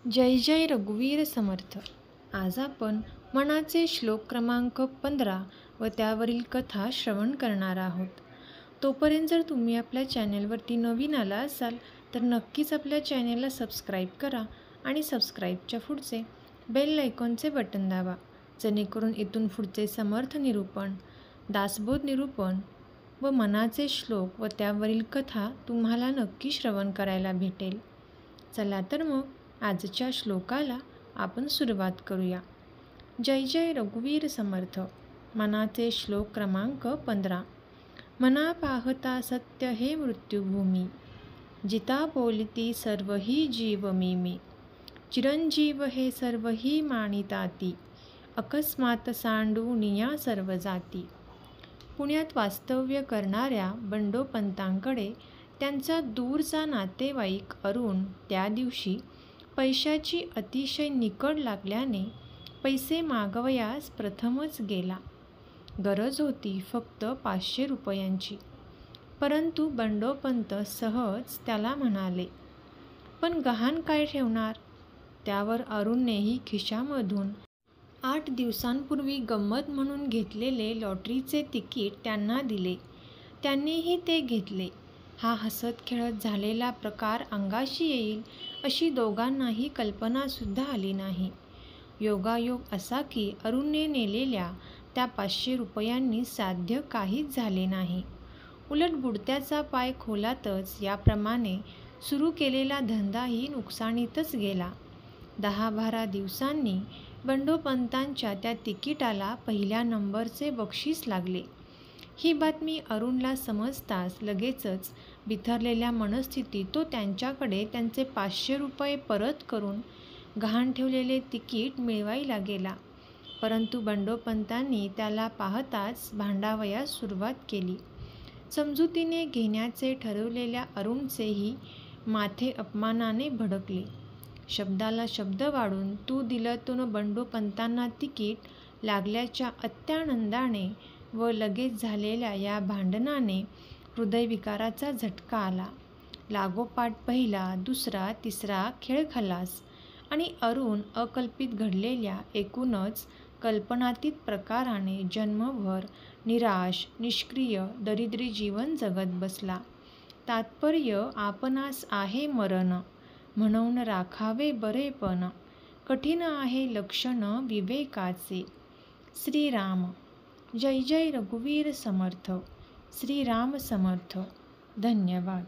जय जय रघुवीर समर्थ. आज आपण मनाचे श्लोक क्रमांक 15 व त्यावरील कथा श्रवण करणार आहोत. तोपर्यंत जर तुम्ही आपल्या चॅनेलवरती नवीन आला असाल तर नक्कीच आपल्या चॅनेलला सबस्क्राईब करा आणि सबस्क्राईबच्या पुढचे बेल आयकॉनचे बटन दाबा, जेणेकरून इथून पुढचे समर्थ निरूपण, दासबोध निरूपण व मनाचे श्लोक व त्यावरील कथा तुम्हाला नक्की श्रवण करायला भेटेल. चला तर मग आजच्या श्लोकाला आपण सुरुवात करूया. जय जय रघुवीर समर्थ. मनाचे श्लोक क्रमांक 15. मना पाहता सत्य हे मृत्युभूमी, जिता बोलती सर्व ही जीव मी. चिरंजीव हे सर्व ही मानिताती, अकस्मात सांडूनिया सर्व जाती. पुण्यात वास्तव्य करणाऱ्या बंडोपंतांकडे त्यांचा दूरचा नातेवाईक अरुण त्या दिवशी पैशाची अतिशय निकड लागल्याने पैसे मागवयास प्रथमच गेला. गरज होती फक्त 500 रुपयांची. परंतु बंडोपंत सहज त्याला म्हणाले, पण गहाण काय ठेवणार? त्यावर अरुणनेही खिशामधून 8 दिवसांपूर्वी गंमत म्हणून घेतलेले लॉटरीचे तिकीट त्यांना दिले. त्यांनीही ते घेतले. हा हसत खेळत झालेला प्रकार अंगाशी येईल अशी दोघांनाही कल्पनासुद्धा आली नाही. योगायोग असा की अरुणने नेलेल्या त्या 500 रुपयांनी साध्य काहीच झाले नाही. उलट बुडत्याचा पाय खोलातच याप्रमाणे सुरू केलेला धंदाही नुकसानीतच गेला. 10-12 दिवसांनी बंडोपंतांच्या त्या तिकिटाला पहिल्या नंबरचे बक्षीस लागले. ही बातमी अरुणला समजताच लगेचच बिथरलेल्या मनस्थितीत तो त्यांच्याकडे त्यांचे 500 रुपये परत करून गहाण ठेवलेले तिकीट मिळवायला गेला. परंतु बंडोपंतांनी त्याला पाहताच भांडावयास सुरुवात केली. समजुतीने घेण्याचे ठरवलेल्या अरुणचेही माथे अपमानाने भडकले. शब्दाला शब्द वाढून तू दिलं तो बंडोपंतांना तिकीट लागल्याच्या अत्यानंदाने व लगेच झालेल्या या भांडणाने हृदयविकाराचा झटका आला. लागोपाठ पहिला, दुसरा, तिसरा खेळ खलास आणि अरुण अकल्पित घडलेल्या एकूणच कल्पनातीत प्रकाराने जन्मभर निराश, निष्क्रिय, दरिद्री जीवन जगत बसला. तात्पर्य आपणास आहे मरण, म्हणून राखावे बरेपण, कठीण आहे लक्षण विवेकाचे. श्रीराम. जय जय रघुवीर समर्थ. श्रीराम समर्थ. धन्यवाद.